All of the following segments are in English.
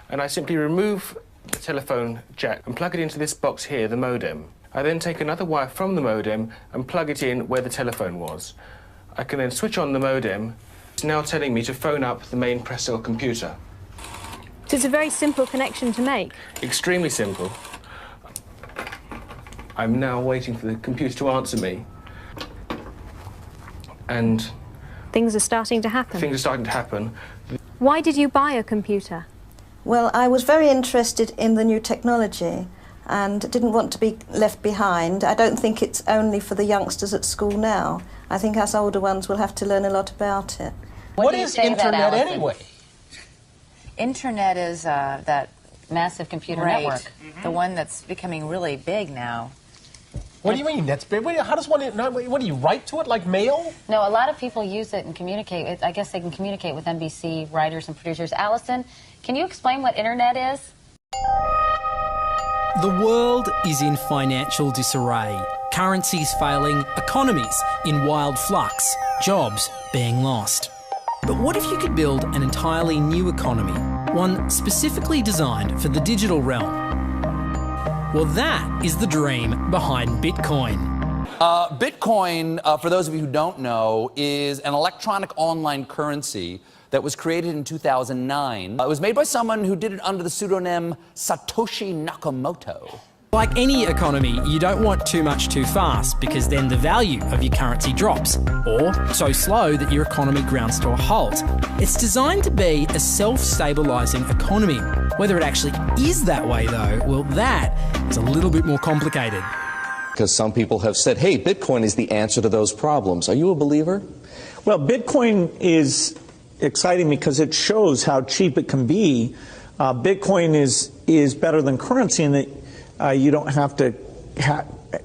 and I simply remove the telephone jack and plug it into this box here, the modem. I then take another wire from the modem and plug it in where the telephone was. I can then switch on the modem. It's now telling me to phone up the main press cell computer. So it's a very simple connection to make. Extremely simple. I'm now waiting for the computer to answer me. And things are starting to happen. Things are starting to happen. Why did you buy a computer? Well, I was very interested in the new technology and didn't want to be left behind. I don't think it's only for the youngsters at school now. I think us older ones will have to learn a lot about it. What is Internet anyway? Internet is that massive computer network, the one that's becoming really big now. What do you mean? That's big. How does one? What do you write to it like mail? No, a lot of people use it and communicate. I guess they can communicate with NBC writers and producers. Allison, can you explain what Internet is? The world is in financial disarray. Currencies failing, economies in wild flux, jobs being lost. But what if you could build an entirely new economy, one specifically designed for the digital realm? Well, that is the dream behind Bitcoin. Bitcoin, for those of you who don't know, is an electronic online currency that was created in 2009. It was made by someone who did it under the pseudonym Satoshi Nakamoto. Like any economy, you don't want too much too fast because then the value of your currency drops, or so slow that your economy grounds to a halt. It's designed to be a self-stabilising economy. Whether it actually is that way though, well, that is a little bit more complicated. Because some people have said, hey, Bitcoin is the answer to those problems. Are you a believer? Well, Bitcoin is exciting because it shows how cheap it can be. Bitcoin is better than currency in that you don't have to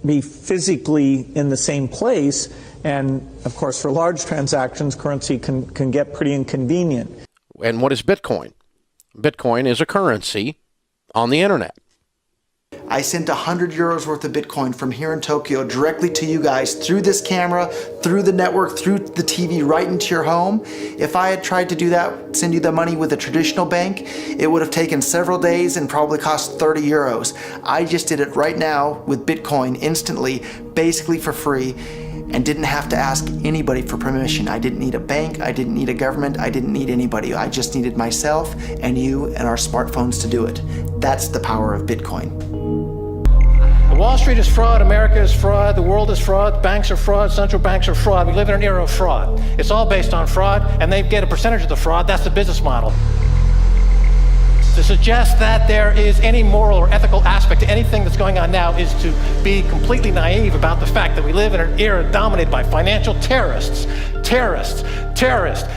be physically in the same place. And, of course, for large transactions, currency can get pretty inconvenient. And what is Bitcoin? Bitcoin is a currency on the internet. I sent 100 euros worth of Bitcoin from here in Tokyo directly to you guys through this camera, through the network, through the TV, right into your home. If I had tried to do that, send you the money with a traditional bank, it would have taken several days and probably cost 30 euros. I just did it right now with Bitcoin instantly, basically for free, and didn't have to ask anybody for permission. I didn't need a bank, I didn't need a government, I didn't need anybody. I just needed myself and you and our smartphones to do it. That's the power of Bitcoin. Wall Street is fraud, America is fraud, the world is fraud, banks are fraud, central banks are fraud. We live in an era of fraud. It's all based on fraud, and they get a percentage of the fraud. That's the business model. To suggest that there is any moral or ethical aspect to anything that's going on now is to be completely naive about the fact that we live in an era dominated by financial terrorists,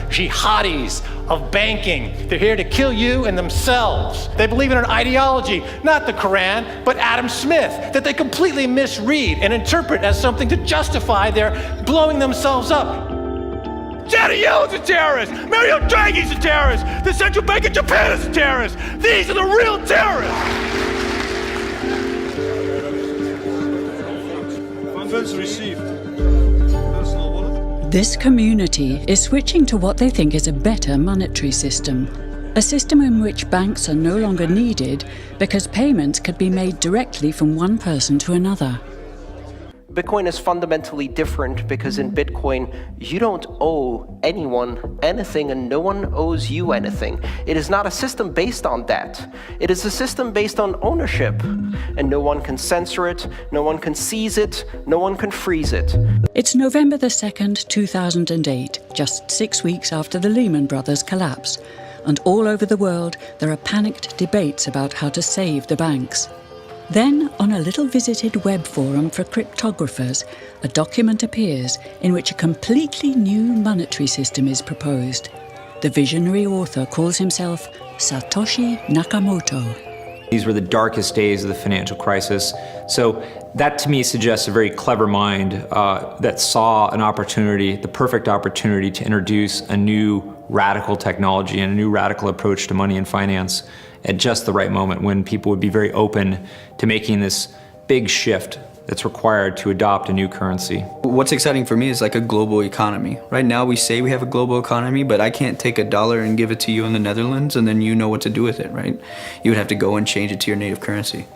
jihadis of banking. They're here to kill you and themselves. They believe in an ideology, not the Quran, but Adam Smith, that they completely misread and interpret as something to justify their blowing themselves up. Janet Yellen's a terrorist! Mario Draghi's a terrorist! The Central Bank of Japan is a terrorist! These are the real terrorists! Funds received. This community is switching to what they think is a better monetary system. A system in which banks are no longer needed because payments could be made directly from one person to another. Bitcoin is fundamentally different because in Bitcoin, you don't owe anyone anything and no one owes you anything. It is not a system based on debt. It is a system based on ownership. And no one can censor it, no one can seize it, no one can freeze it. It's November the 2nd, 2008, just 6 weeks after the Lehman Brothers collapse. And all over the world, there are panicked debates about how to save the banks. Then, on a little visited web forum for cryptographers, a document appears in which a completely new monetary system is proposed. The visionary author calls himself Satoshi Nakamoto. These were the darkest days of the financial crisis. So that to me suggests a very clever mind that saw an opportunity, the perfect opportunity to introduce a new radical technology and a new radical approach to money and finance at just the right moment when people would be very open to making this big shift that's required to adopt a new currency. What's exciting for me is like a global economy. Right now we say we have a global economy, but I can't take $1 and give it to you in the Netherlands and then you know what to do with it, right? You would have to go and change it to your native currency.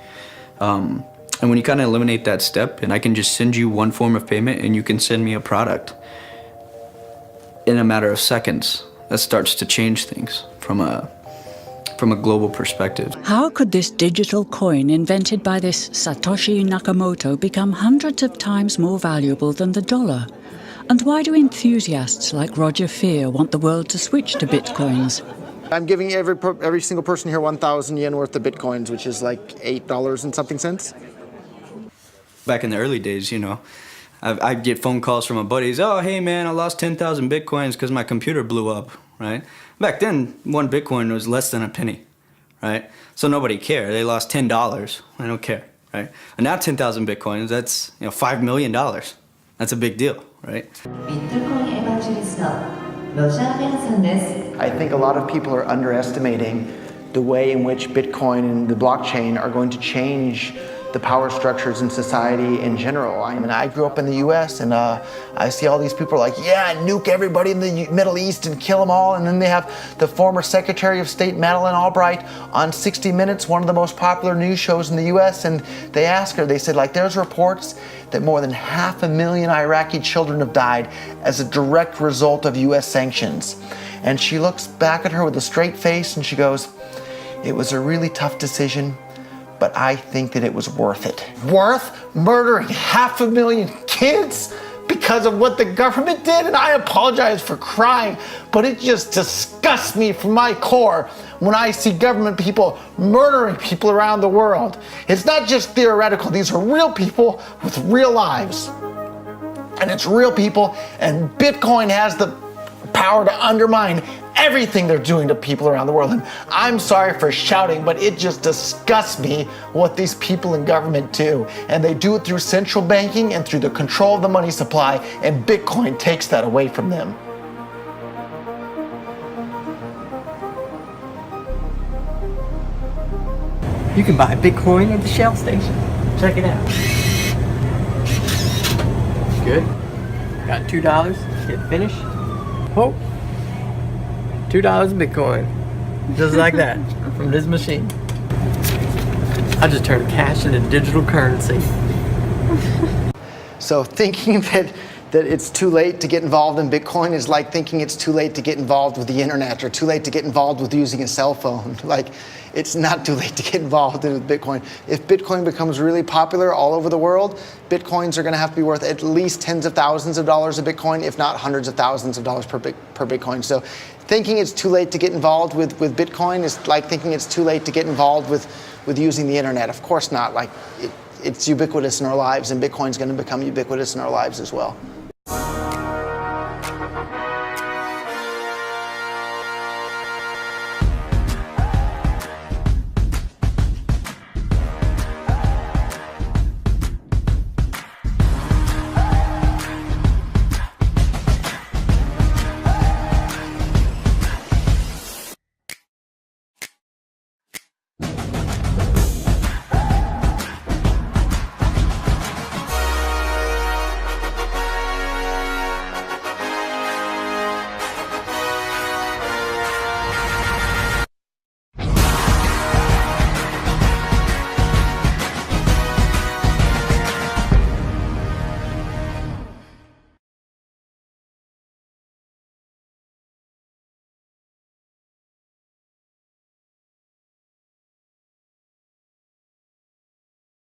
And when you kind of eliminate that step, and I can just send you one form of payment and you can send me a product in a matter of seconds, that starts to change things from a global perspective. How could this digital coin invented by this Satoshi Nakamoto become hundreds of times more valuable than the dollar? And why do enthusiasts like Roger Fear want the world to switch to bitcoins? I'm giving every single person here 1,000 yen worth of bitcoins, which is like $8 and something cents. Back in the early days, you know, I'd get phone calls from my buddies. Oh, hey man, I lost 10,000 bitcoins because my computer blew up, right? Back then, one bitcoin was less than a penny, right? So nobody cared. They lost $10. I don't care, right? And now 10,000 bitcoins, that's $5 million. That's a big deal, right? I think a lot of people are underestimating the way in which Bitcoin and the blockchain are going to change the power structures in society in general. I mean, I grew up in the US and I see all these people like, yeah, nuke everybody in the Middle East and kill them all. And then they have the former Secretary of State Madeleine Albright on 60 Minutes, one of the most popular news shows in the US. And they asked her, they said, like, there's reports that more than 500,000 Iraqi children have died as a direct result of US sanctions. And she looks back at her with a straight face and she goes, it was a really tough decision, but I think that it was worth it. Worth murdering 500,000 kids because of what the government did? And I apologize for crying, but it just disgusts me from my core when I see government people murdering people around the world. It's not just theoretical, these are real people with real lives. And it's real people, and Bitcoin has the power to undermine everything they're doing to people around the world. And I'm sorry for shouting, but it just disgusts me what these people in government do. And they do it through central banking and through the control of the money supply, and Bitcoin takes that away from them. You can buy Bitcoin at the Shell station. Check it out. Good. Got $2. Hit finish. Oh. $2 Bitcoin. Just like that. From this machine. I just turned cash into digital currency. So thinking that it's too late to get involved in Bitcoin is like thinking it's too late to get involved with the internet or too late to get involved with using a cell phone. Like, it's not too late to get involved with Bitcoin. If Bitcoin becomes really popular all over the world, Bitcoins are going to have to be worth at least tens of thousands of dollars a Bitcoin, if not hundreds of thousands of dollars per Bitcoin. So thinking it's too late to get involved with Bitcoin is like thinking it's too late to get involved with using the internet. Of course not. Like, it's ubiquitous in our lives, and Bitcoin's going to become ubiquitous in our lives as well.